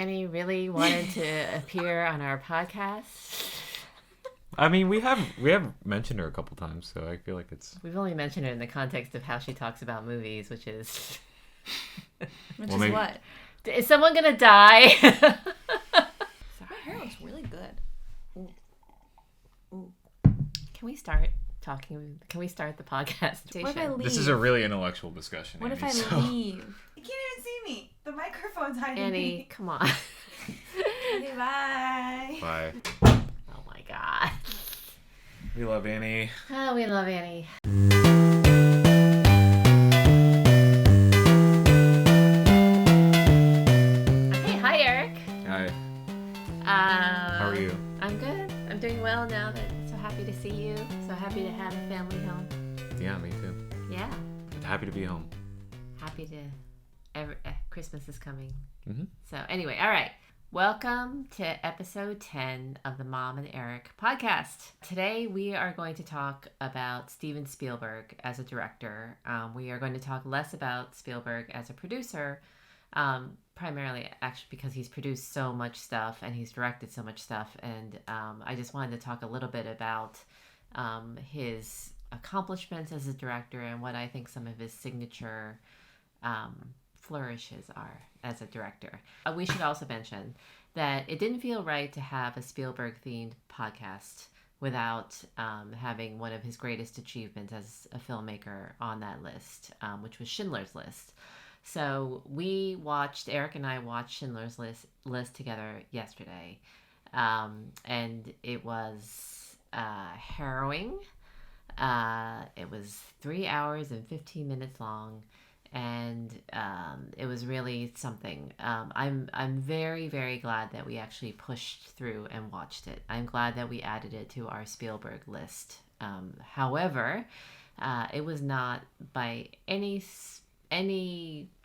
Annie really wanted to appear on our podcast? I mean, we have mentioned her a couple times, so I feel like it's... We've only mentioned her in the context of how she talks about movies, which is... Maybe... what? Is someone gonna die? Her hair looks really good. Ooh. Ooh. Can we start talking? Can we start the podcast? What if I leave? This is a really intellectual discussion. What Annie, if I leave? You can't even see me. The microphone's hiding Annie, me. come on. Okay, bye. Bye. Oh my god. We love Annie. Oh, we love Annie. Okay, hi Eric. Hi. How are you? I'm good. I'm doing well now. So happy to see you. So happy to have a family home. Yeah, me too. Yeah. Happy to be home. Happy to. Christmas is coming. Mm-hmm. So anyway, all right. Welcome to episode 10 of the Mom and Eric podcast. Today we are going to talk about Steven Spielberg as a director. We are going to talk less about Spielberg as a producer, primarily actually because he's produced so much stuff and he's directed so much stuff. And I just wanted to talk a little bit about his accomplishments as a director and what I think some of his signature flourishes are as a director. We should also mention that it didn't feel right to have a Spielberg themed podcast without having one of his greatest achievements as a filmmaker on that list, which was Schindler's List. So Eric and I watched Schindler's List together yesterday, and it was harrowing. It was 3 hours and 15 minutes long. And it was really something. I'm very, very glad that we actually pushed through and watched it. I'm glad that we added it to our Spielberg list. However, it was not by any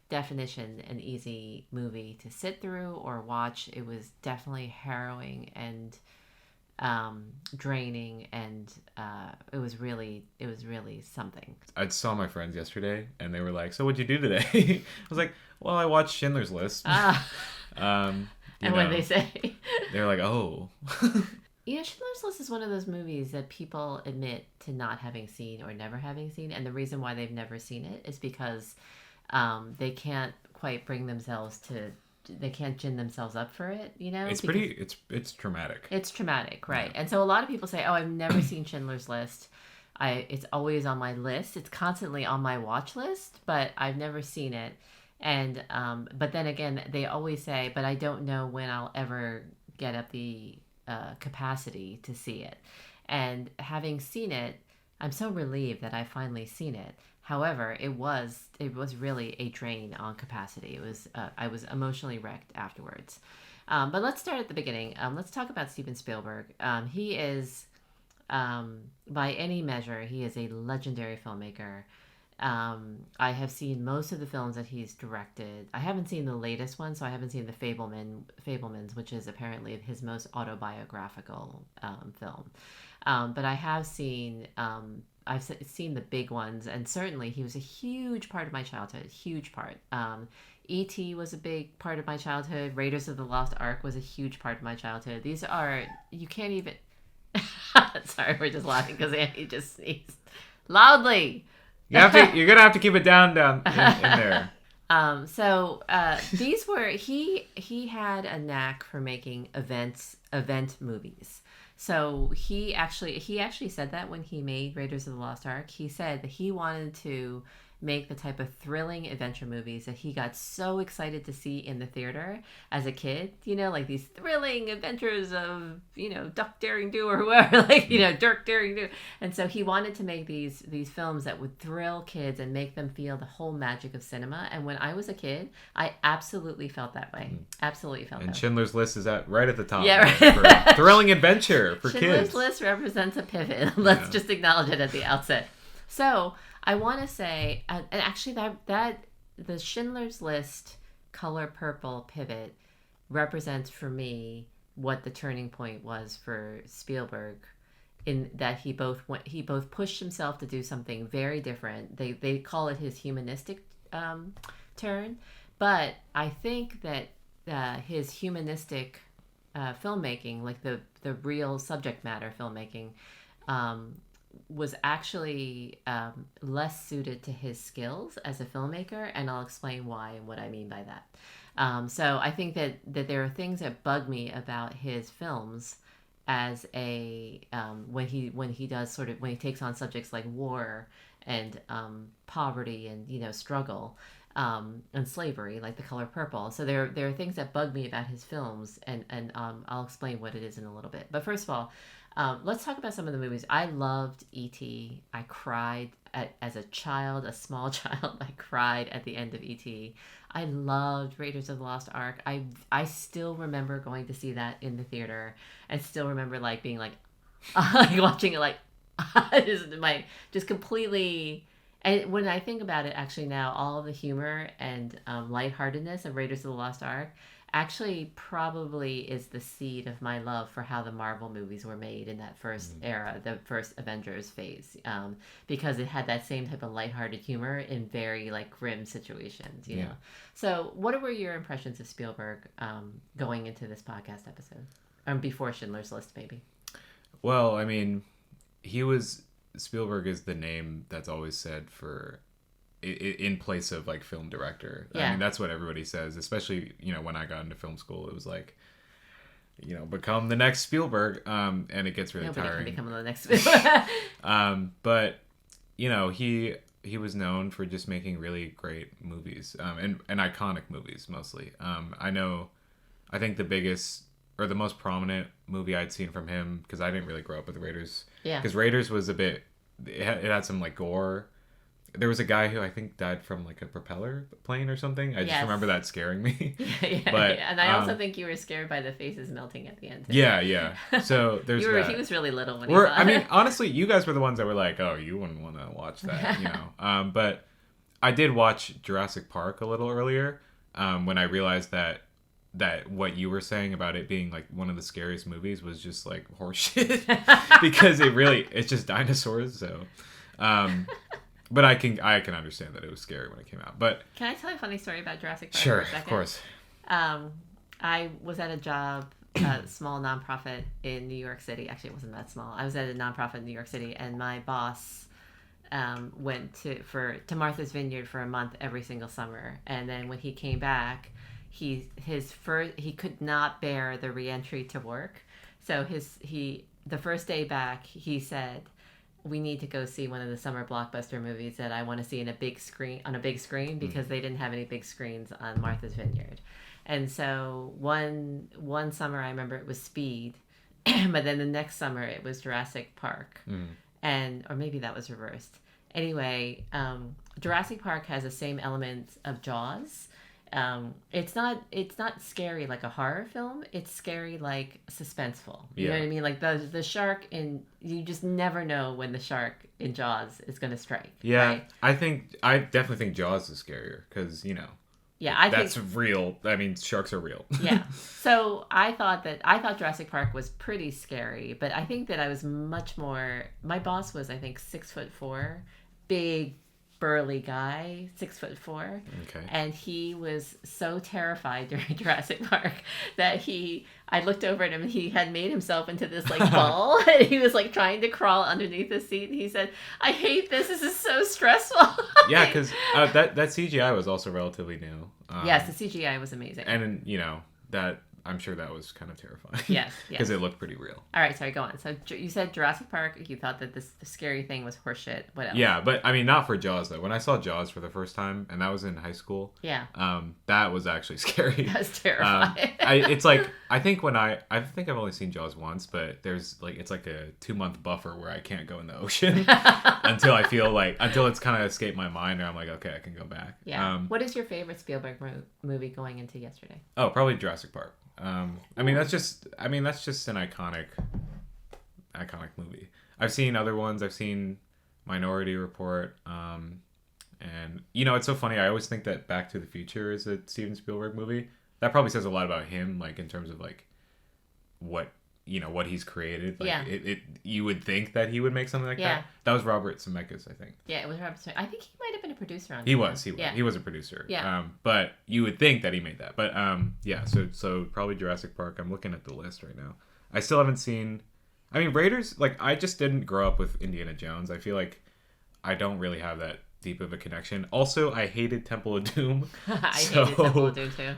definition an easy movie to sit through or watch. It was definitely harrowing and draining, and it was really something. I saw my friends yesterday and they were like, so what'd you do today? I was like, well, I watched Schindler's List. And what they say? They're like, oh. Schindler's List is one of those movies that people admit to not having seen or never having seen, and the reason why they've never seen it is because they can't quite bring themselves to. They can't gin themselves up for it, It's traumatic. It's traumatic, right? Yeah. And so a lot of people say, oh, I've never seen Schindler's List. It's always on my list. It's constantly on my watch list, but I've never seen it. And but then again, they always say, but I don't know when I'll ever get up the capacity to see it. And having seen it, I'm so relieved that I finally seen it. However, it was really a drain on capacity. It was I was emotionally wrecked afterwards. But let's start at the beginning. Let's talk about Steven Spielberg. He is, by any measure, he is a legendary filmmaker. I have seen most of the films that he's directed. I haven't seen the latest one, so I haven't seen the Fabelmans, which is apparently his most autobiographical film. But I have seen. I've seen the big ones, and certainly he was a huge part of my childhood, huge part. E.T. was a big part of my childhood. Raiders of the Lost Ark was a huge part of my childhood. These are, you can't even, sorry, we're just laughing because Annie just sneezed loudly. You're going to have to keep it down in there. These were, he had a knack for making event movies. So he actually said that when he made Raiders of the Lost Ark. He said that he wanted to make the type of thrilling adventure movies that he got so excited to see in the theater as a kid, like these thrilling adventures of, Duck Daring Do or whoever, Dirk Daring Do. And so he wanted to make these films that would thrill kids and make them feel the whole magic of cinema. And when I was a kid, I absolutely felt that way. Absolutely felt that way. And Schindler's List is right at the top. Yeah, right. For thrilling adventure for Schindler's kids. List represents a pivot. Let's just acknowledge it at the outset. So I want to say, and actually that the Schindler's List color purple pivot represents for me what the turning point was for Spielberg, in that he both pushed himself to do something very different. They call it his humanistic turn, but I think that his humanistic filmmaking, like the real subject matter filmmaking, was actually less suited to his skills as a filmmaker, and I'll explain why and what I mean by that. So I think that there are things that bug me about his films as a when he does sort of when he takes on subjects like war and poverty and struggle and slavery, like The Color Purple. So there are things that bug me about his films, and I'll explain what it is in a little bit. But first of all, let's talk about some of the movies. I loved E.T. I cried as a child, a small child. I cried at the end of E.T. I loved Raiders of the Lost Ark. I still remember going to see that in the theater, and still remember like being like, like watching it like just completely. And when I think about it, actually now, all of the humor and lightheartedness of Raiders of the Lost Ark actually probably is the seed of my love for how the Marvel movies were made in that first era, the first Avengers phase, because it had that same type of lighthearted humor in very like grim situations, you know. So what were your impressions of Spielberg going into this podcast episode? Before Schindler's List, maybe. Well, I mean, Spielberg is the name that's always said for in place of like film director. Yeah. I mean, that's what everybody says, especially, when I got into film school, it was like, become the next Spielberg. And it gets really Nobody tiring. can become the next. But, he was known for just making really great movies, and iconic movies mostly. I think the biggest or the most prominent movie I'd seen from him, because I didn't really grow up with Raiders. Yeah. Because Raiders was it had some like gore. There was a guy who I think died from like a propeller plane or something. I just remember that scaring me. But, and I also think you were scared by the faces melting at the end. Yeah. So there's that. He was really little when he saw it. I mean, honestly, you guys were the ones that were like, "Oh, you wouldn't want to watch that," But I did watch Jurassic Park a little earlier when I realized that what you were saying about it being like one of the scariest movies was just like horseshit because it's just dinosaurs. So, but I can understand that it was scary when it came out. But can I tell you a funny story about Jurassic Park? Sure, for a second? of course. I was at a job, a small nonprofit in New York City. Actually, it wasn't that small. I was at a nonprofit in New York City, and my boss went to Martha's Vineyard for a month every single summer. And then when he came back, he could not bear the reentry to work. So the first day back, he said, "We need to go see one of the summer blockbuster movies that I want to see on a big screen because they didn't have any big screens on Martha's Vineyard." And so one summer I remember it was Speed, but then the next summer it was Jurassic Park, or maybe that was reversed. Anyway, Jurassic Park has the same elements of Jaws. It's not scary like a horror film. It's scary like suspenseful. You know what I mean? Like the shark you just never know when the shark in Jaws is going to strike. Yeah, right? I definitely think Jaws is scarier because that's real. I mean, sharks are real. Yeah. So I thought Jurassic Park was pretty scary, but I think that I was much more. My boss was, I think, 6'4", big, burly guy, 6'4". Okay. And he was so terrified during Jurassic Park that I looked over at him and he had made himself into this like ball and he was like trying to crawl underneath the seat. And he said, "I hate this. This is so stressful." Yeah, because that CGI was also relatively new. Yes, the CGI was amazing. And that I'm sure that was kind of terrifying. Yes. Because it looked pretty real. All right, sorry, go on. So you said Jurassic Park. You thought that the scary thing was horseshit. What else? Yeah, but I mean, not for Jaws though. When I saw Jaws for the first time, and that was in high school. Yeah. That was actually scary. That was terrifying. It's like I think I've only seen Jaws once, but it's like a 2-month buffer where I can't go in the ocean until it's kind of escaped my mind, or I'm like, okay, I can go back. Yeah. What is your favorite Spielberg movie going into yesterday? Oh, probably Jurassic Park. I mean that's just an iconic movie. I've seen other ones. I've seen Minority Report. And it's so funny. I always think that Back to the Future is a Steven Spielberg movie. That probably says a lot about him, like in terms of like what what he's created. Like, Yeah. You would think that he would make something like Yeah. that. That was Robert Zemeckis, I think. Yeah, it was Robert Smith. I think he might have been a producer on it. He was. Yeah. He was a producer. Yeah. But you would think that he made that. But yeah. So probably Jurassic Park. I'm looking at the list right now. I still haven't seen. I mean, Raiders. Like, I just didn't grow up with Indiana Jones. I feel like I don't really have that deep of a connection. Also, I hated Temple of Doom. I hated Temple of Doom too.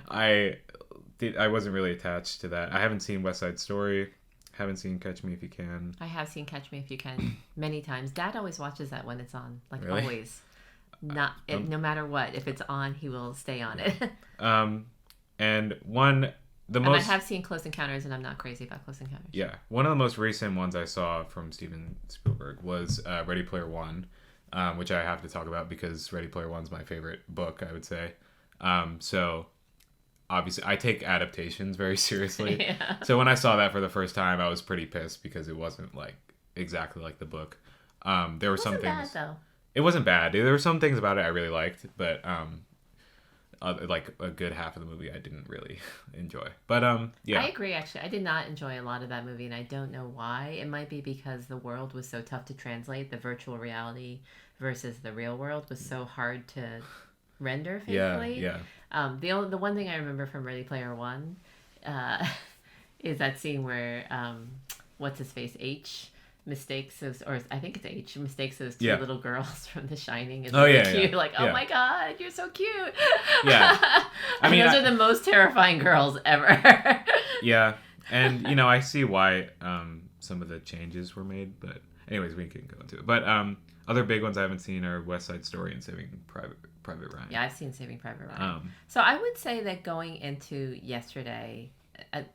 I wasn't really attached to that. I haven't seen West Side Story. Haven't seen Catch Me If You Can. I have seen Catch Me If You Can many times. Dad always watches that when it's on. Like, Really? always. No matter what. If it's on, he will stay on it. And I have seen Close Encounters, and I'm not crazy about Close Encounters. Yeah, one of the most recent ones I saw from Steven Spielberg was Ready Player One, which I have to talk about because Ready Player One's my favorite book, I would say. So obviously I take adaptations very seriously. Yeah. So when I saw that for the first time, I was pretty pissed because it wasn't like exactly like the book. There were some things. Bad, though. It wasn't bad. There were some things about it I really liked, but like a good half of the movie I didn't really enjoy. But yeah. I agree, actually. I did not enjoy a lot of that movie, and I don't know why. It might be because the world was so tough to translate. The virtual reality versus the real world was so hard to render faithfully. Yeah. The one thing I remember from Ready Player One is that scene where what's his face, H, mistakes those, or I think it's H, mistakes those two little girls from The Shining. Is really cute. Like, oh my god, you're so cute. Yeah. I mean, those are the most terrifying girls ever. Yeah, and I see why some of the changes were made, but anyways, we can go into it. But other big ones I haven't seen are West Side Story and Saving Private Ryan. Yeah, I've seen Saving Private Ryan. So I would say that going into yesterday,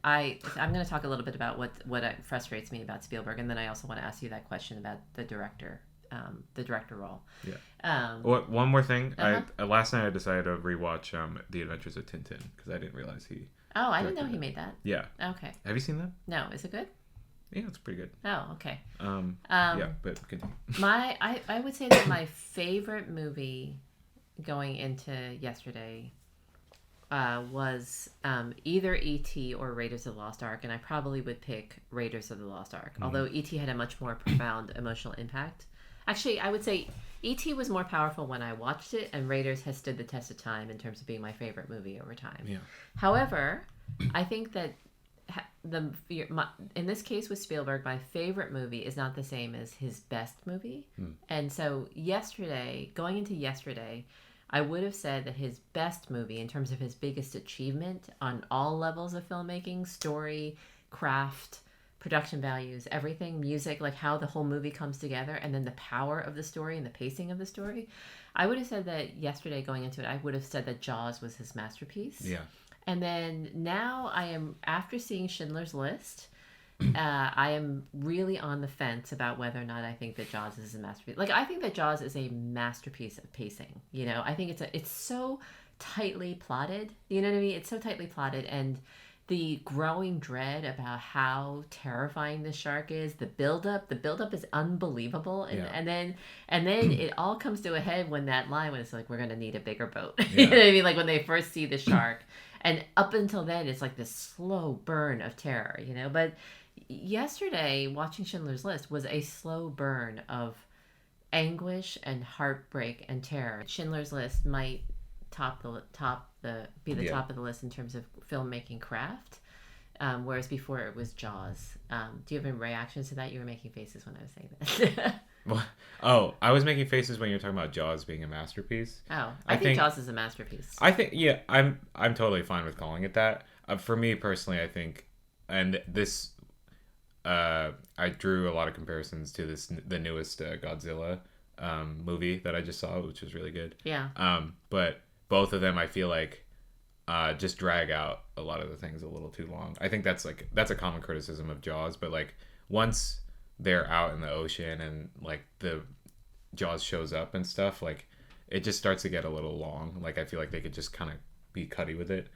I'm going to talk a little bit about what frustrates me about Spielberg, and then I also want to ask you that question about the director role. Yeah. One more thing. Uh-huh. Last night I decided to rewatch The Adventures of Tintin because I didn't realize he. Oh, I didn't know he made that. Yeah. Okay. Have you seen that? No, is it good? Yeah, it's pretty good. Oh, okay. Yeah, but continue. I would say that my favorite movie going into yesterday was either E.T. or Raiders of the Lost Ark, and I probably would pick Raiders of the Lost Ark, although E.T. had a much more profound emotional impact. Actually, I would say E.T. was more powerful when I watched it, and Raiders has stood the test of time in terms of being my favorite movie over time. Yeah. However, I think that in this case with Spielberg, my favorite movie is not the same as his best movie. And so going into yesterday, I would have said that his best movie, in terms of his biggest achievement on all levels of filmmaking, story, craft, production values, everything, music, like how the whole movie comes together, and then the power of the story and the pacing of the story, I would have said that yesterday going into it, I would have said that Jaws was his masterpiece. Yeah. And then now after seeing Schindler's List, I am really on the fence about whether or not I think that Jaws is a masterpiece. Like, I think that Jaws is a masterpiece of pacing. I think it's so tightly plotted. You know what I mean? It's so tightly plotted, and the growing dread about how terrifying the shark is, the buildup is unbelievable, and then it all comes to a head when that line when it's like, we're gonna need a bigger boat. You know what I mean? Like when they first see the shark, and up until then it's like this slow burn of terror, But yesterday, watching Schindler's List was a slow burn of anguish and heartbreak and terror. Schindler's List might be the top of the list in terms of filmmaking craft, whereas before it was Jaws. Do you have any reactions to that? You were making faces when I was saying that. Oh, I was making faces when you were talking about Jaws being a masterpiece. Oh, I think Jaws is a masterpiece. I think, yeah, I'm totally fine with calling it that. For me personally, I think, and this, I drew a lot of comparisons to the newest Godzilla movie that I just saw, which was really good. Yeah. But both of them, I feel like, just drag out a lot of the things a little too long. I think that's a common criticism of Jaws, but like once they're out in the ocean and like the Jaws shows up and stuff, like it just starts to get a little long. Like I feel like they could just kind of be cutty with it,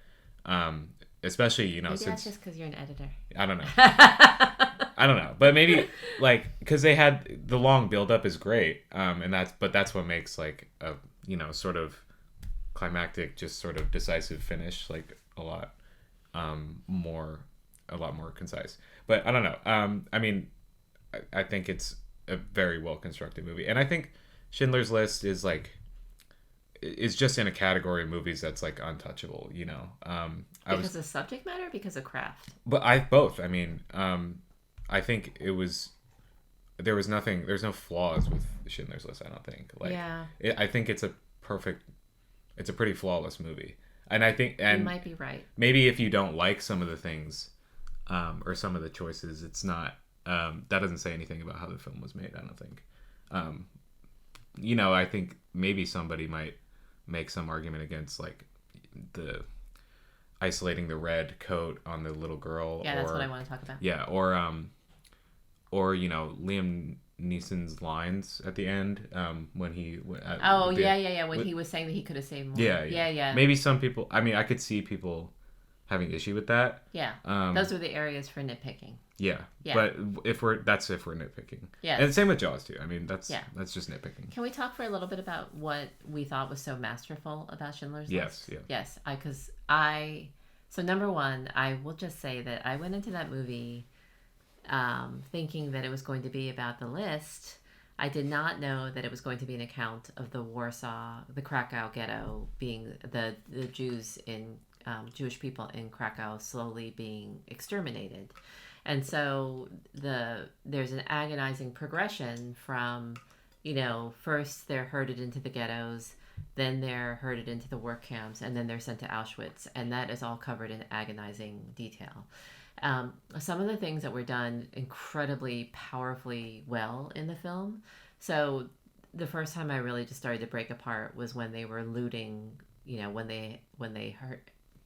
especially maybe since that's just because you're an editor. I don't know, but maybe like because they had the long buildup is great, and that's what makes like a sort of climactic, just sort of decisive finish like a lot more a lot more concise. But I don't know. I mean, I think it's a very well constructed movie, and I think Schindler's List is just in a category of movies that's like untouchable. You know, because of subject matter, because of craft. But both. I mean, I think there's no flaws with Schindler's List. I don't think. I think it's a pretty flawless movie. And I think, and you might be right. Maybe if you don't like some of the things, or some of the choices, it's not. That doesn't say anything about how the film was made. I don't think. I think maybe somebody might make some argument against like the isolating the red coat on the little girl. Yeah, that's what I want to talk about. Yeah, or Liam Neeson's lines at the end when he when he was saying that he could have saved more. Yeah. Maybe some people. I mean, I could see people having issue with that. Yeah. Those are the areas for nitpicking. Yeah. But if we're nitpicking. Yeah. And same with Jaws too. I mean, that's just nitpicking. Can we talk for a little bit about what we thought was so masterful about Schindler's List? Yes. So number one, I will just say that I went into that movie thinking that it was going to be about the list. I did not know that it was going to be an account of the Krakow ghetto, being the Jews Jewish people in Krakow slowly being exterminated. And so there's an agonizing progression from, first they're herded into the ghettos, then they're herded into the work camps, and then they're sent to Auschwitz. And that is all covered in agonizing detail. Some of the things that were done incredibly powerfully well in the film. So the first time I really just started to break apart was when they were looting, when they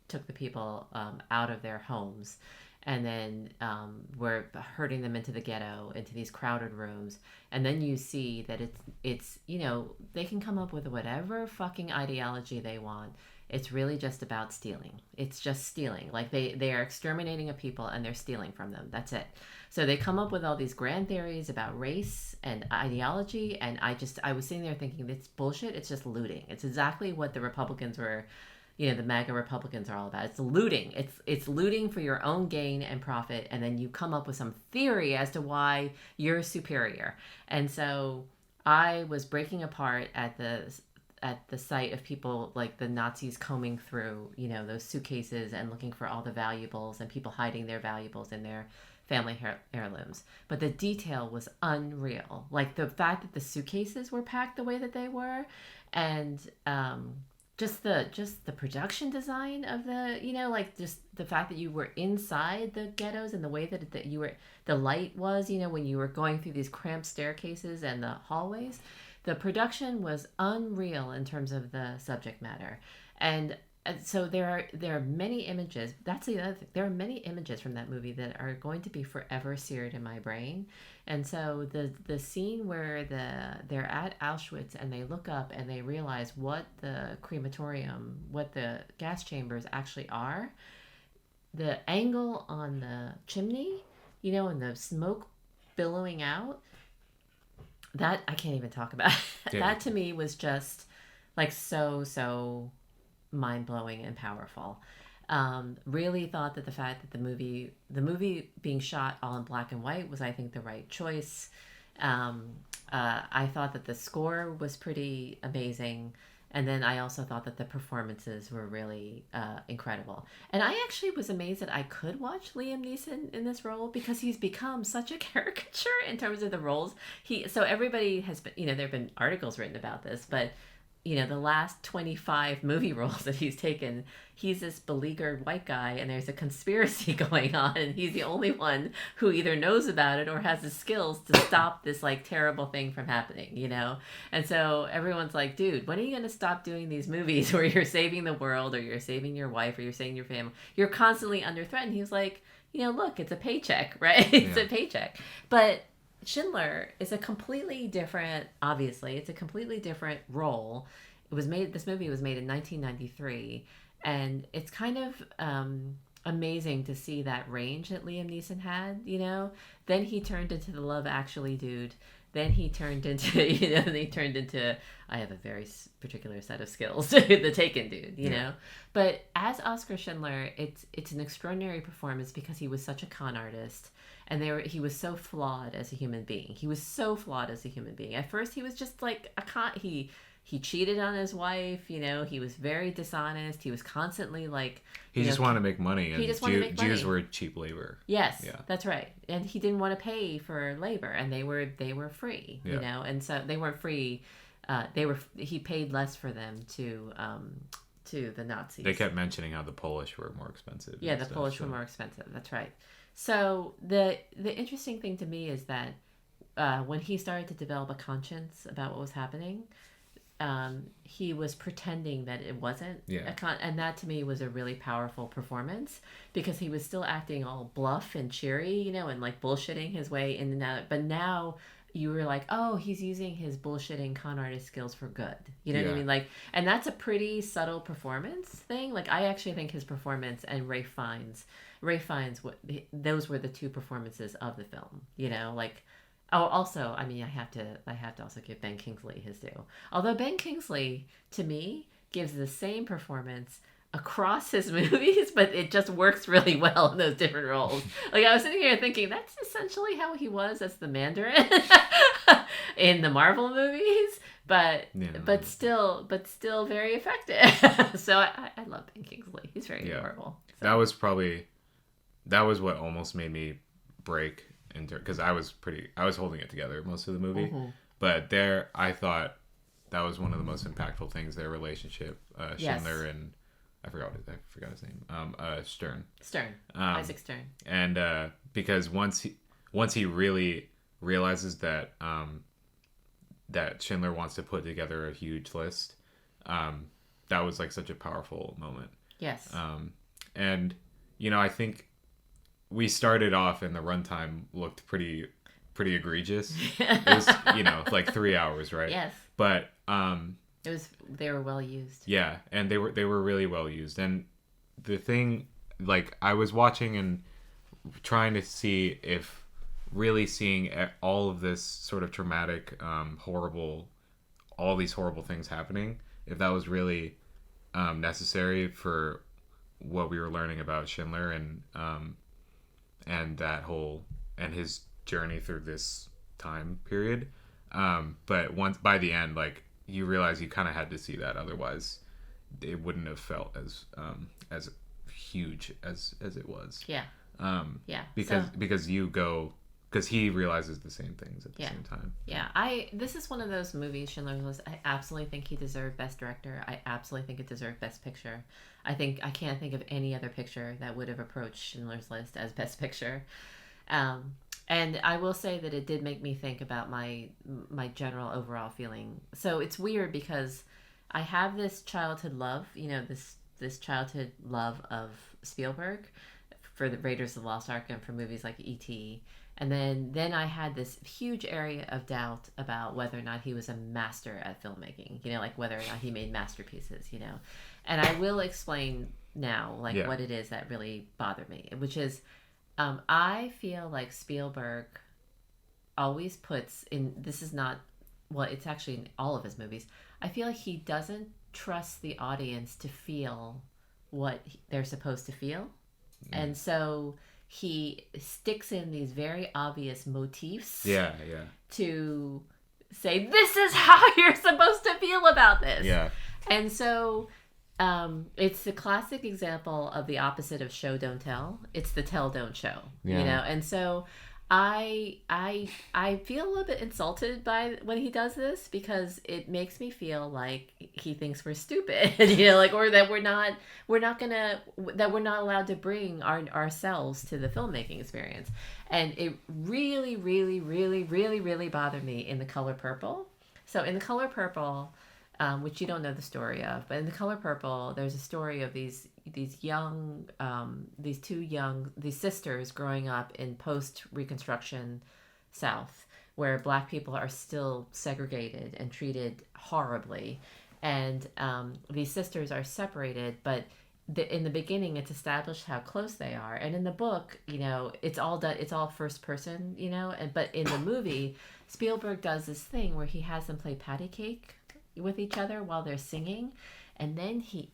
took the people out of their homes, and then were herding them into the ghetto, into these crowded rooms. And then you see that it's they can come up with whatever fucking ideology they want. It's really just about stealing. It's just stealing. Like they are exterminating a people and they're stealing from them. That's it. So they come up with all these grand theories about race and ideology. And I was sitting there thinking, it's bullshit. It's just looting. It's exactly what the Republicans were, the MAGA Republicans are all about. It's looting. It's looting for your own gain and profit. And then you come up with some theory as to why you're superior. And so I was breaking apart at the sight of people like the Nazis combing through, those suitcases and looking for all the valuables, and people hiding their valuables in their family heirlooms. But the detail was unreal. Like the fact that the suitcases were packed the way that they were, and just the production design of just the fact that you were inside the ghettos and the way that the light was, when you were going through these cramped staircases and the hallways. The production was unreal in terms of the subject matter. And so there are many images. That's the other thing. There are many images from that movie that are going to be forever seared in my brain. And so the scene where they're at Auschwitz and they look up and they realize what the crematorium, what the gas chambers actually are, the angle on the chimney, and the smoke billowing out, that I can't even talk about. Yeah. That to me was just like so mind-blowing and powerful. Really thought that the fact that the movie being shot all in black and white was, I think, the right choice. I thought that the score was pretty amazing. And then I also thought that the performances were really incredible. And I actually was amazed that I could watch Liam Neeson in this role, because he's become such a caricature in terms of the roles. So everybody has been, there have been articles written about this, but the last 25 movie roles that he's taken, he's this beleaguered white guy and there's a conspiracy going on and he's the only one who either knows about it or has the skills to stop this like terrible thing from happening, And so everyone's like, dude, when are you going to stop doing these movies where you're saving the world or you're saving your wife or you're saving your family? You're constantly under threat. And he was like, look, it's a paycheck, right? It's a paycheck. But Schindler is a completely different, obviously, it's a completely different role. This movie was made in 1993, and it's kind of amazing to see that range that Liam Neeson had, Then he turned into the Love Actually dude. then he turned into, I have a very particular set of skills, the Taken dude, you know. But as Oscar Schindler, it's an extraordinary performance because he was such a con artist, and he was so flawed as a human being. At first, he was just like a con. He cheated on his wife, you know. He was very dishonest. He was constantly like... He just wanted to make money, and Jews were cheap labor. Yes, that's right. And he didn't want to pay for labor, and they were free, you know. And so they weren't free. He paid less for them to the Nazis. They kept mentioning how the Polish were more expensive. Yeah, the Polish were more expensive. That's right. So the interesting thing to me is that when he started to develop a conscience about what was happening, he was pretending that it wasn't and that to me was a really powerful performance, because he was still acting all bluff and cheery, you know, and like bullshitting his way in and out. But now you were like, oh, he's using his bullshitting con artist skills for good. You know what I mean? Like, and that's a pretty subtle performance thing. Like, I actually think his performance and Ray Fiennes, those were the two performances of the film, you know, like. Oh, also, I mean, I have to also give Ben Kingsley his due. Although Ben Kingsley, to me, gives the same performance across his movies, but it just works really well in those different roles. Like, I was sitting here thinking, that's essentially how he was as the Mandarin in the Marvel movies, but still very effective. So I love Ben Kingsley. He's very adorable. So. That was what almost made me break. Because I was holding it together most of the movie, but there I thought that was one of the most impactful things, their relationship, Schindler and I forgot his name, Stern, Isaac Stern, and because once he really realizes that that Schindler wants to put together a huge list, that was like such a powerful moment. Yes, and you know, I think. We started off and the runtime looked pretty egregious. It was, you know, like 3 hours, right? Yes. But they were well used. Yeah, and they were really well used. And the thing, like, I was watching and trying to see if really seeing all of this sort of traumatic, all these horrible things happening, if that was really necessary for what we were learning about Schindler and that whole and his journey through this time period. But by the end, like, you realize you kind of had to see that, otherwise it wouldn't have felt as huge as it was. Yeah. Because he realizes the same things at the same time. Yeah. This is one of those movies, Schindler's List. I absolutely think he deserved Best Director. I absolutely think it deserved Best Picture. I can't think of any other picture that would have approached Schindler's List as Best Picture. And I will say that it did make me think about my general overall feeling. So it's weird because I have this childhood love, you know, this childhood love of Spielberg for the Raiders of the Lost Ark and for movies like E.T., and then I had this huge area of doubt about whether or not he was a master at filmmaking, you know, like whether or not he made masterpieces, you know. And I will explain now, like, what it is that really bothered me, which is I feel like Spielberg always puts in, this is not, well, it's actually in all of his movies, I feel like he doesn't trust the audience to feel what they're supposed to feel. And so he sticks in these very obvious motifs to say, this is how you're supposed to feel about this. Yeah. And so it's the classic example of the opposite of show, don't tell. It's the tell, don't show. You know? And so I feel a little bit insulted by when he does this, because it makes me feel like he thinks we're stupid, you know, like, or that we're not allowed to bring ourselves to the filmmaking experience. And it really, really, really, really, really bothered me in The Color Purple. So in The Color Purple, which you don't know the story of, but in The Color Purple, there's a story of these sisters growing up in post-Reconstruction South, where Black people are still segregated and treated horribly, and these sisters are separated, but in the beginning it's established how close they are, and in the book, it's all done, it's all first person, but in the movie Spielberg does this thing where he has them play patty cake with each other while they're singing, and then he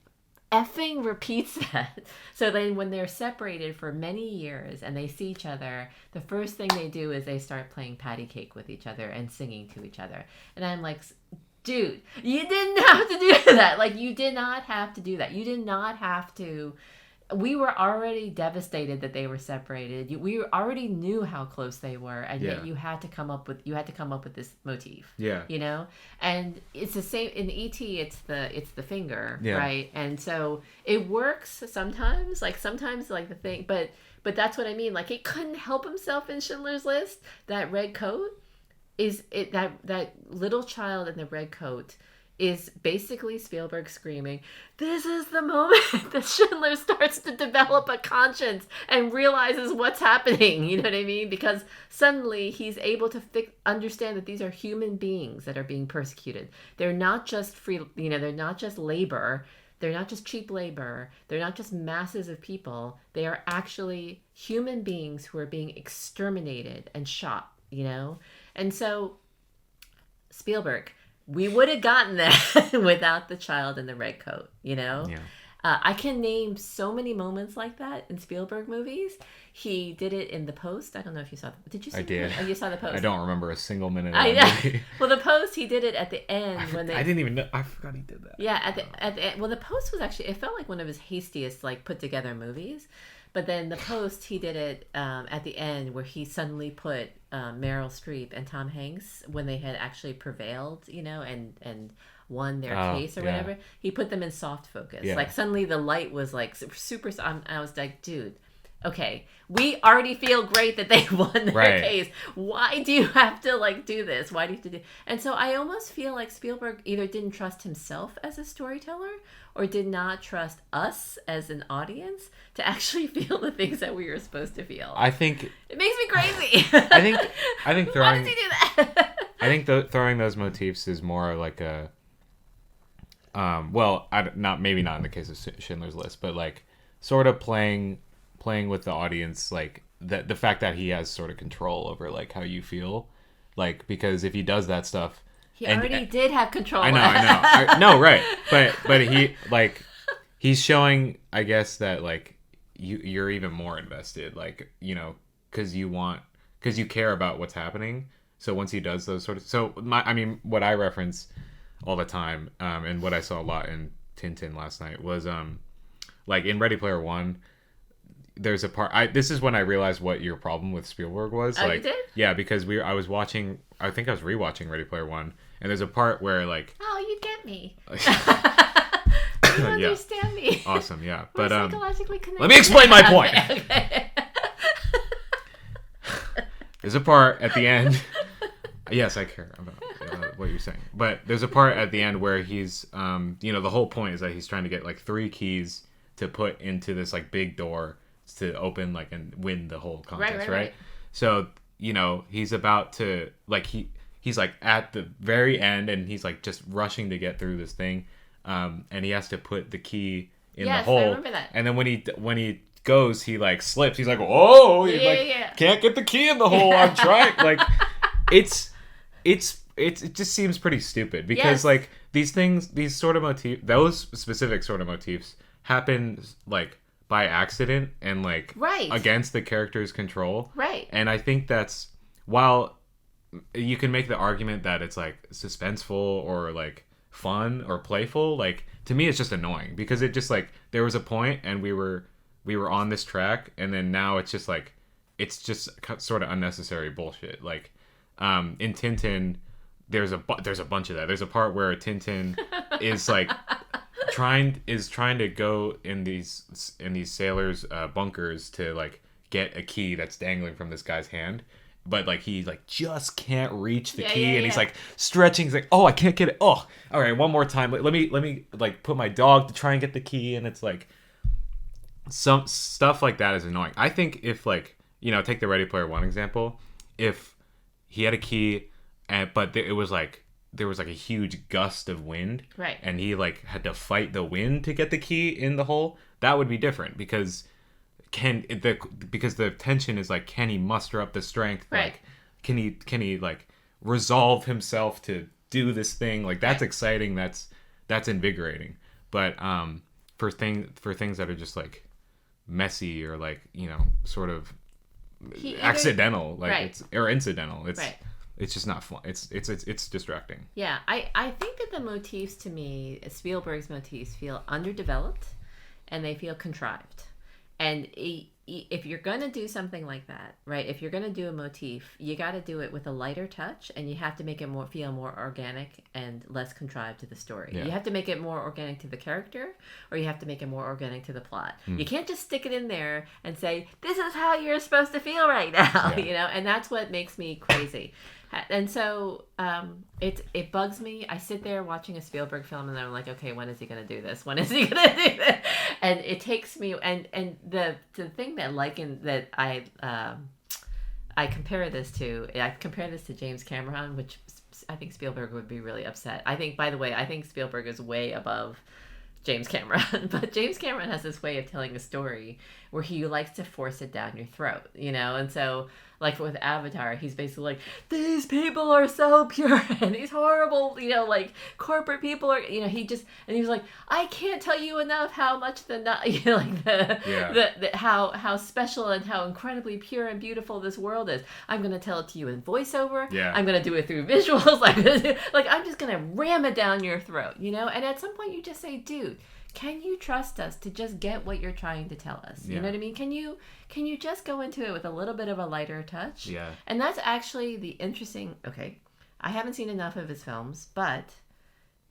effing repeats that. So then when they're separated for many years and they see each other, the first thing they do is they start playing patty cake with each other and singing to each other. And I'm like, dude, you didn't have to do that. Like, you did not have to do that. You did not have to. We were already devastated that they were separated. We already knew how close they were, and yet you had to come up with this motif. Yeah. And it's the same in E.T. It's the finger, right? And so it works sometimes. Like sometimes, like the thing, but that's what I mean. Like, he couldn't help himself in Schindler's List. That red coat is it. That little child in the red coat is basically Spielberg screaming, this is the moment that Schindler starts to develop a conscience and realizes what's happening. You know what I mean? Because suddenly he's able to understand that these are human beings that are being persecuted. They're not just they're not just labor. They're not just cheap labor. They're not just masses of people. They are actually human beings who are being exterminated and shot, And so Spielberg, we would have gotten that without the child in the red coat, Yeah. I can name so many moments like that in Spielberg movies. He did it in The Post. I don't know if you saw it. Did you see I did. Oh, you saw The Post. I don't remember a single minute of I that know. movie. Well, The Post, he did it at the end. I didn't even know. I forgot he did that. Yeah, at the end. Well, The Post was actually, it felt like one of his hastiest, put together movies. But then The Post, he did it at the end where he suddenly put Meryl Streep and Tom Hanks, when they had actually prevailed, and won their case or whatever. He put them in soft focus. Yeah. Like, suddenly the light was super. I was like, dude, okay, we already feel great that they won their case. Why do you have to do this? Why do you have to do? And so I almost feel like Spielberg either didn't trust himself as a storyteller or did not trust us as an audience to actually feel the things that we were supposed to feel. I think it makes me crazy. I think throwing. Why does he do that? I think throwing those motifs is more like a. Maybe not in the case of Schindler's List, but sort of playing with the audience, the fact that he has sort of control over how you feel, because if he does that stuff, he already did have control. I know. No, right, but he he's showing, I guess, that you're even more invested, because you care about what's happening. So once he does those what I reference all the time, and what I saw a lot in Tintin last night was in Ready Player One, there's a part. This is when I realized what your problem with Spielberg was. Oh, you did? Yeah, because I was rewatching Ready Player One, and there's a part where oh, you get me. You understand me. Awesome, yeah. We're psychologically connected. Let me explain my point. Okay. There's a part at the end. Yes, I care about what you're saying. But there's a part at the end where he's, the whole point is that he's trying to get 3 keys to put into this big door to open and win the whole contest, right? So, he's about to he's at the very end and he's just rushing to get through this thing, and he has to put the key in the hole. I remember that. And then when he goes, he slips. He's like, "Oh, can't get the key in the hole. I'm trying." It just seems pretty stupid because these things, these sort of motifs, those specific sort of motifs happen by accident and against the character's control. Right. And I think that's, while you can make the argument that it's suspenseful or fun or playful, to me it's just annoying because it just there was a point and we were on this track and then now it's just it's just sort of unnecessary bullshit. In Tintin, there's a bunch of that. There's a part where Tintin is trying to go in these sailors' bunkers to get a key that's dangling from this guy's hand, but he just can't reach the key, and he's stretching. He's oh, I can't get it. Oh, all right, one more time. Let me put my dog to try and get the key, and it's some stuff like that is annoying. I think if take the Ready Player One example, if he had a key, but it was there was like a huge gust of wind, Right. and he like had to fight the wind to get the key in the hole, that would be different because the tension is like, can he muster up the strength? Right. Like, can he like resolve himself to do this thing? Like, that's exciting. That's invigorating. But for things that are just like messy or like, you know, sort of accidental, like right. or incidental, Right. it's just not fun. It's distracting. Yeah, I think that the motifs, to me, Spielberg's motifs, feel underdeveloped and they feel contrived. And if you're going to do something like that, right, if you're going to do a motif, you got to do it with a lighter touch, and you have to make it feel more organic and less contrived to the story. Yeah. You have to make it more organic to the character, or you have to make it more organic to the plot. You can't just stick it in there and say, this is how you're supposed to feel right now, you know, and that's what makes me crazy. And so it bugs me. I sit there watching a Spielberg film and I'm like, okay, when is he going to do this? When is he going to do this? And it takes me, and the thing that I compare this to James Cameron, which I think Spielberg would be really upset. I think Spielberg is way above James Cameron, but James Cameron has this way of telling a story where he likes to force it down your throat, you know? And so, like with Avatar, he's basically like, these people are so pure and these horrible, you know, like corporate people are, you know, he was like, I can't tell you enough how much you know, like the how special and how incredibly pure and beautiful this world is. I'm going to tell it to you in voiceover. Yeah. I'm going to do it through visuals. I'm just going to ram it down your throat, you know? And at some point you just say, dude, can you trust us to just get what you're trying to tell us? You know what I mean? Can you just go into it with a little bit of a lighter touch? Yeah. And that's actually the interesting. Okay, I haven't seen enough of his films, but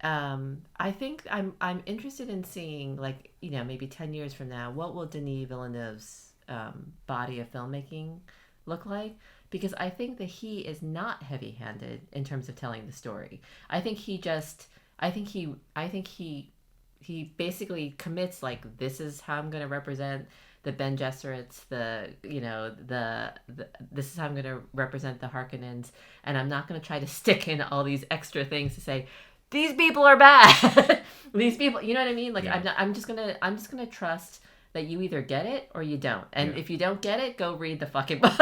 I think I'm interested in seeing, like, you know, maybe 10 years from now, what will Denis Villeneuve's body of filmmaking look like? Because I think that he is not heavy-handed in terms of telling the story. I think he basically commits, like, this is how I'm going to represent the Bene Gesserits, this is how I'm going to represent the Harkonnens, and I'm not going to try to stick in all these extra things to say, these people are bad. These people, you know what I mean? Like, yeah. I'm just gonna trust that you either get it or you don't. And if you don't get it, go read the fucking book.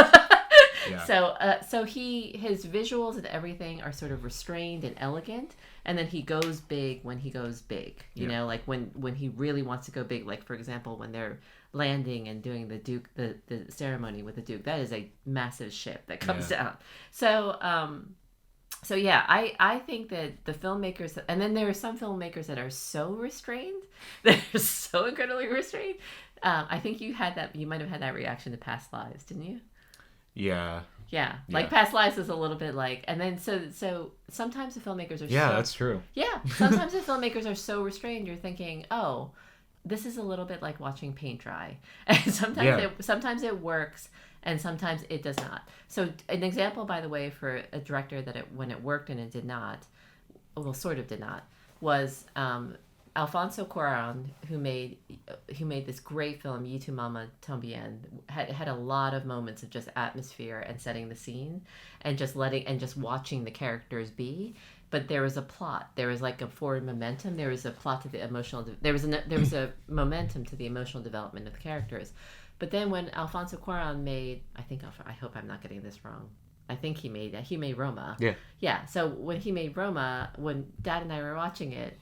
Yeah. So his visuals and everything are sort of restrained and elegant, and then he goes big when he goes big. You know, like when he really wants to go big. Like, for example, when they're landing and doing the ceremony with the Duke, that is a massive ship that comes down. So yeah, I think that the filmmakers, and then there are some filmmakers that are so restrained, they're so incredibly restrained. I think you might have had that reaction to Past Lives, didn't you? Yeah. Yeah, like Past Lives is a little bit like, and then so sometimes the filmmakers are that's true. Yeah, sometimes the filmmakers are so restrained, you're thinking, oh, this is a little bit like watching paint dry, and sometimes it works, and sometimes it does not. So an example, by the way, for a director that when it worked and it did not, well, sort of did not, was Alfonso Cuarón, who made this great film, Y tu mamá también, had a lot of moments of just atmosphere and setting the scene, and just watching the characters be. But there was a plot. There was like a forward momentum. There was a plot to the emotional. There was a momentum to the emotional development of the characters. But then when Alfonso Cuarón made, I hope I'm not getting this wrong. I think he made Roma. Yeah. Yeah. So when he made Roma, when Dad and I were watching it,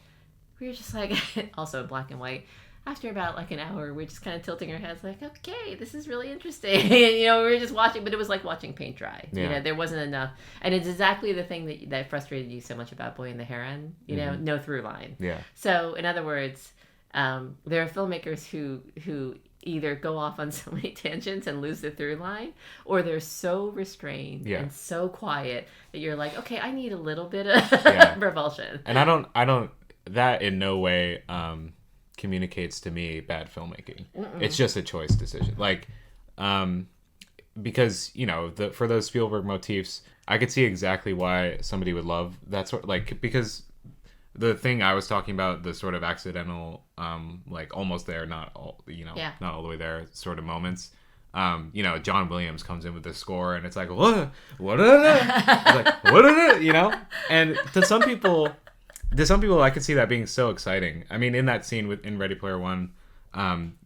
we were just like, also in black and white. After about like an hour, we're just kind of tilting our heads like, okay, this is really interesting. And, you know, we were just watching, but it was like watching paint dry. Yeah. You know, there wasn't enough. And it's exactly the thing that frustrated you so much about Boy and the Heron, you know, no through line. Yeah. So in other words, there are filmmakers who either go off on so many tangents and lose the through line, or they're so restrained and so quiet that you're like, okay, I need a little bit of revulsion. And I don't, that in no way communicates to me bad filmmaking. Mm-mm. It's just a choice decision. Like, because, you know, for those Spielberg motifs, I could see exactly why somebody would love that sort, like, because the thing I was talking about, the sort of accidental, like almost there, not all, you know, not all the way there sort of moments. John Williams comes in with the score and it's like, what, it's like, what, and to some people, I could see that being so exciting. I mean, in that scene in Ready Player One,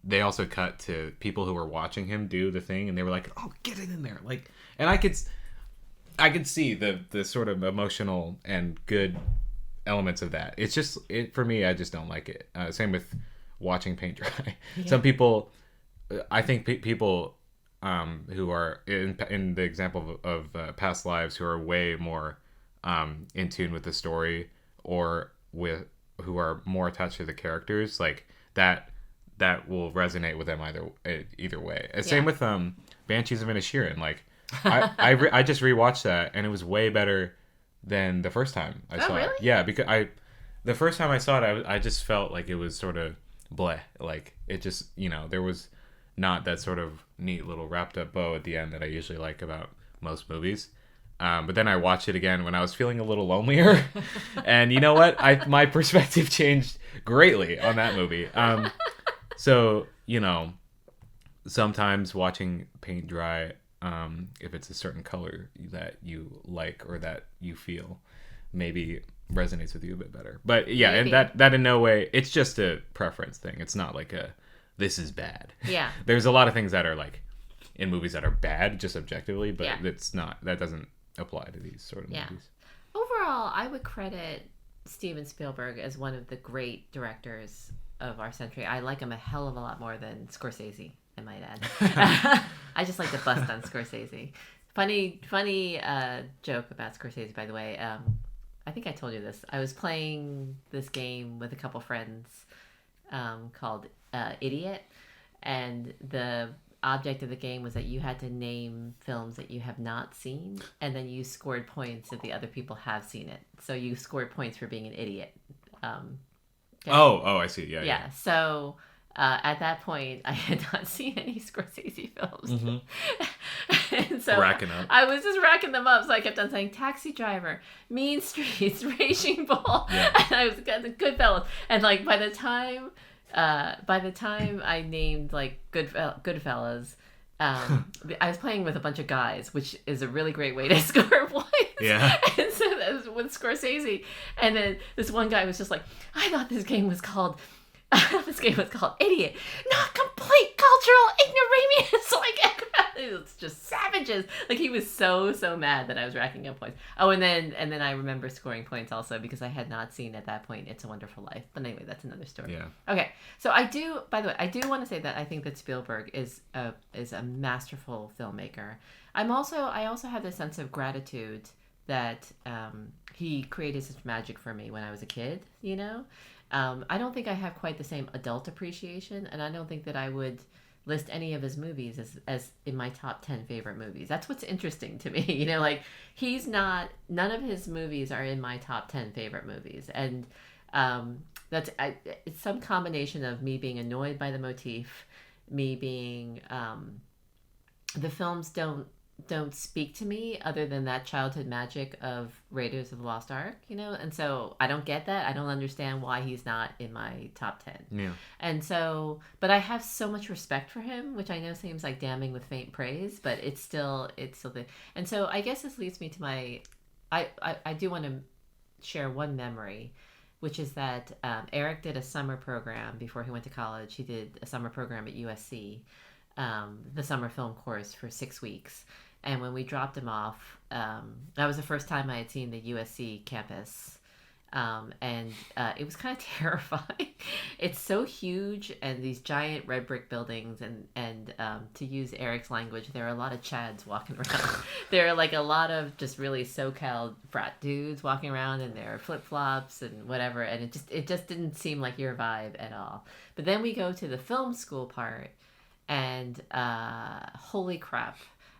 they also cut to people who were watching him do the thing, and they were like, "Oh, get it in there!" Like, and I could see the sort of emotional and good elements of that. It's just for me, I just don't like it. Same with watching paint dry. Yeah. Some people, I think people who are in the example of past lives, who are way more in tune with the story, or who are more attached to the characters, like that will resonate with them either way. Same with Banshees of Inisherin. Like I just rewatched that, and it was way better than the first time I saw it. Yeah, because the first time I saw it, I just felt like it was sort of bleh. Like it just, there was not that sort of neat little wrapped up bow at the end that I usually like about most movies. But then I watched it again when I was feeling a little lonelier, and you know what? My perspective changed greatly on that movie. So, sometimes watching paint dry, if it's a certain color that you like or that you feel, maybe resonates with you a bit better. But yeah, maybe. And that in no way, it's just a preference thing. It's not like this is bad. Yeah. There's a lot of things that are like in movies that are bad just objectively, but that doesn't apply to these sort of movies. Overall, I would credit Steven Spielberg as one of the great directors of our century. I like him a hell of a lot more than Scorsese, I might add. I just like to bust on Scorsese. Funny joke about Scorsese, by the way. I think I told you this. I was playing this game with a couple friends called Idiot, and the object of the game was that you had to name films that you have not seen, and then you scored points if the other people have seen it. So you scored points for being an idiot. Okay. Oh, I see. Yeah. So at that point, I had not seen any Scorsese films. Mm-hmm. And so racking up. I was just racking them up. So I kept on saying Taxi Driver, Mean Streets, Raging Bull, and I was Goodfellas. And like by the time I named like Goodfellas, I was playing with a bunch of guys, which is a really great way to score points. Yeah. And so that was with Scorsese. And then this one guy was just like, I thought this game was called Idiot, not complete cultural ignoramus. Like, it's just savages. Like, he was so mad that I was racking up points. Oh, and then I remember scoring points also because I had not seen at that point It's a Wonderful Life. But anyway, that's another story. Yeah. Okay. So I do want to say that I think that Spielberg is a masterful filmmaker. I also have this sense of gratitude that he created such magic for me when I was a kid, I don't think I have quite the same adult appreciation, and I don't think that I would list any of his movies as in my top 10 favorite movies. That's what's interesting to me. Like none of his movies are in my top 10 favorite movies. And it's some combination of me being annoyed by the motif, me being, the films don't speak to me other than that childhood magic of Raiders of the Lost Ark, and so I don't get that. I don't understand why he's not in my top 10. Yeah. And so, but I have so much respect for him, which I know seems like damning with faint praise, but it's still the, and so I guess this leads me to I do want to share one memory, which is that Eric did a summer program before he went to college. He did a summer program at USC, the summer film course for 6 weeks. And when we dropped him off, that was the first time I had seen the USC campus. And it was kind of terrifying. It's so huge, and these giant red brick buildings, and to use Eric's language, there are a lot of Chads walking around. There are like a lot of just really SoCal frat dudes walking around, and there are flip-flops and whatever, and it just didn't seem like your vibe at all. But then we go to the film school part, and holy crap.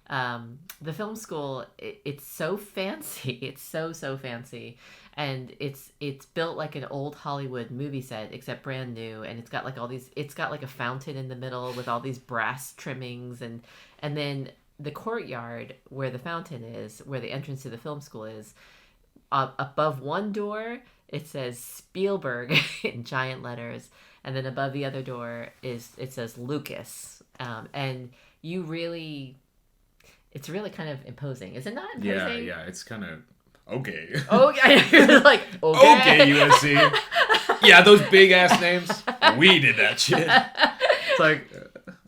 The film school, it's so fancy. It's so fancy, and it's built like an old Hollywood movie set, except brand new. And it's got like it's got like a fountain in the middle with all these brass trimmings, and then the courtyard where the fountain is, where the entrance to the film school is, above one door it says Spielberg in giant letters, and then above the other door it says Lucas. And you really, it's really kind of imposing. Is it not Yeah, imposing? yeah. It's kind of okay. Okay. You're like, okay. Okay, USC. Yeah, those big ass names. We did that shit. It's like,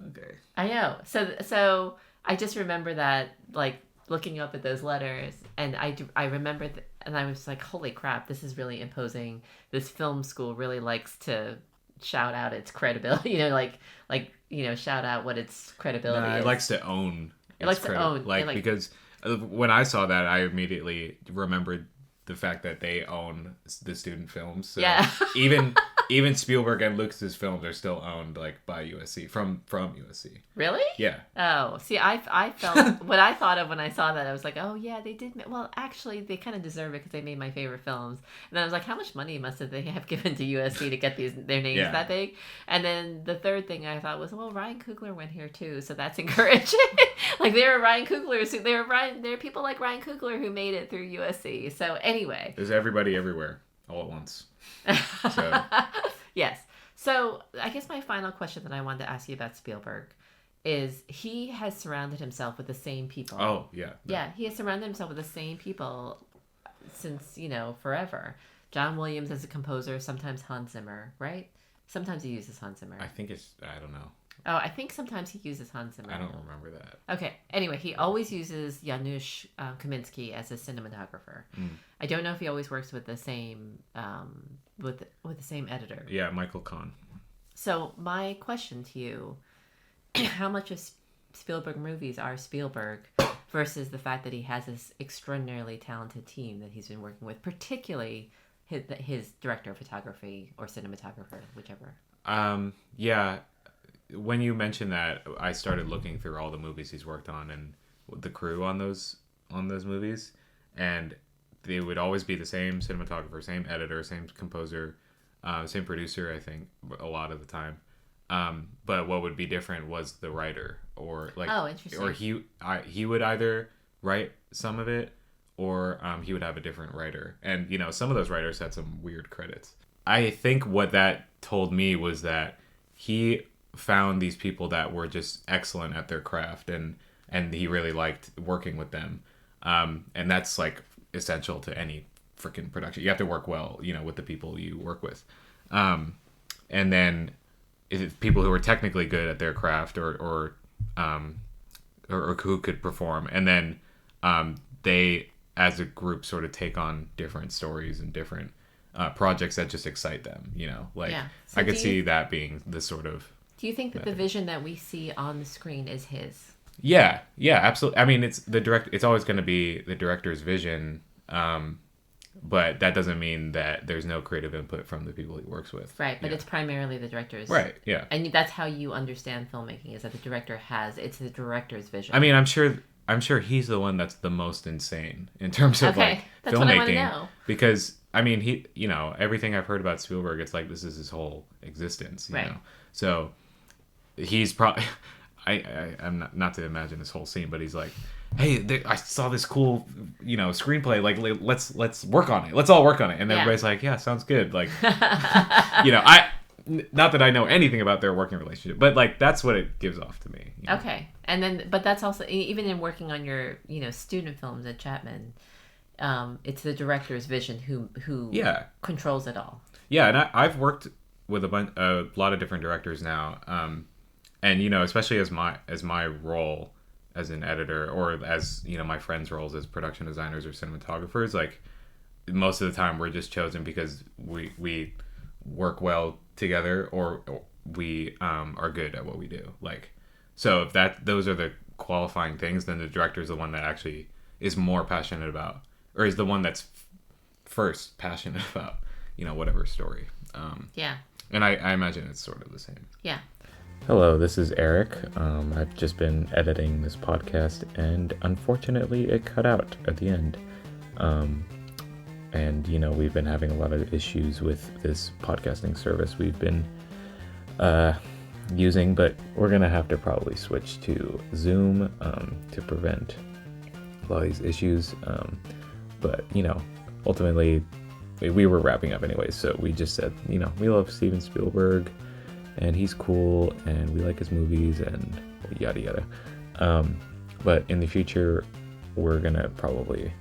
okay. I know. So I just remember that, like, looking up at those letters, and I remember, and I was like, holy crap, this is really imposing. This film school really likes to shout out its credibility, shout out what its credibility is. It likes to own. It likes to own. Because when I saw that, I immediately remembered the fact that they own the student films. So Yeah. even Spielberg and Lucas's films are still owned like by USC from USC. Really? Yeah. Oh, see, I felt what I thought of when I saw that. I was like, oh yeah, they did. Well, actually, they kind of deserve it because they made my favorite films. And then I was like, how much money must they have given to USC to get their names Yeah. that big? And then the third thing I thought was, well, Ryan Coogler went here too, so that's encouraging. Like there are Ryan Cooglers, there are people like Ryan Coogler who made it through USC. So anyway, There's everybody everywhere all at once. So. Yes. So I guess my final question that I wanted to ask you about Spielberg is he has surrounded himself with the same people. Oh, yeah. Yeah, he has surrounded himself with the same people since, forever. John Williams as a composer, sometimes Hans Zimmer, right? Sometimes he uses Hans Zimmer. I think I don't know. Oh, I think sometimes he uses Hans Zimmer. I don't remember that. Okay. Anyway, he always uses Janusz Kaminski as a cinematographer. I don't know if he always works with the same with the same editor. Yeah, Michael Kahn. So my question to you: how much of Spielberg movies are Spielberg versus the fact that he has this extraordinarily talented team that he's been working with, particularly his director of photography or cinematographer, whichever? Yeah. When you mentioned that, I started looking through all the movies he's worked on and the crew on those movies, and they would always be the same cinematographer, same editor, same composer, same producer. I think a lot of the time, but what would be different was the writer, or like, oh, interesting. Or he would either write some of it, or he would have a different writer, and some of those writers had some weird credits. I think what that told me was that he found these people that were just excellent at their craft, and he really liked working with them, and that's like essential to any freaking production. You have to work well, with the people you work with, and then people who are technically good at their craft, or who could perform, and then they as a group sort of take on different stories and different projects that just excite them. Yeah. So I could see that being the sort of. Do you think that the vision that we see on the screen is his? Yeah, absolutely. I mean, it's always going to be the director's vision, but that doesn't mean that there's no creative input from the people he works with. Right, but it's primarily the director's. Right, yeah. And that's how you understand filmmaking, is that the director it's the director's vision. I mean, I'm sure he's the one that's the most insane in terms of that's filmmaking. What I want to know. Because I mean, he, everything I've heard about Spielberg, it's like this is his whole existence, you know. So he's probably, I'm not to imagine this whole scene, but he's like, hey, I saw this cool, screenplay. Like, let's work on it. Let's all work on it. And everybody's like, yeah, sounds good. Like, not that I know anything about their working relationship, but like that's what it gives off to me. Okay, and then, but that's also, even in working on your, student films at Chapman, it's the director's vision who controls it all. Yeah, and I've worked with a lot of different directors now, and especially as my role as an editor, or as my friends' roles as production designers or cinematographers, like most of the time we're just chosen because we work well together, or we are good at what we do. Like, so if those are the qualifying things, then the director is the one that actually is more passionate about, or is the one that's first passionate about whatever story. And I imagine it's sort of the same. Yeah. Hello, this is Eric. I've just been editing this podcast, and unfortunately it cut out at the end. And we've been having a lot of issues with this podcasting service we've been using, but we're gonna have to probably switch to Zoom to prevent a lot of these issues. But ultimately we were wrapping up anyway, so we just said, we love Steven Spielberg and he's cool and we like his movies, and yada yada. But in the future, we're gonna probably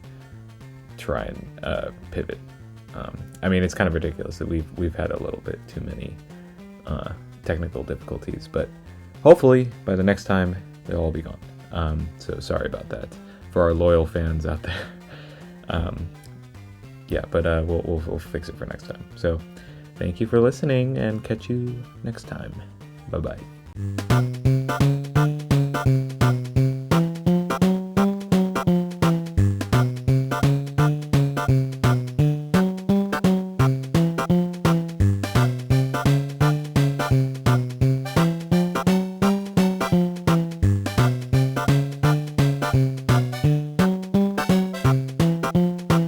try and pivot. I mean, it's kind of ridiculous that we've had a little bit too many technical difficulties, but hopefully by the next time they'll all be gone. So sorry about that for our loyal fans out there. Yeah, but we'll fix it for next time. So thank you for listening, and catch you next time. Bye bye.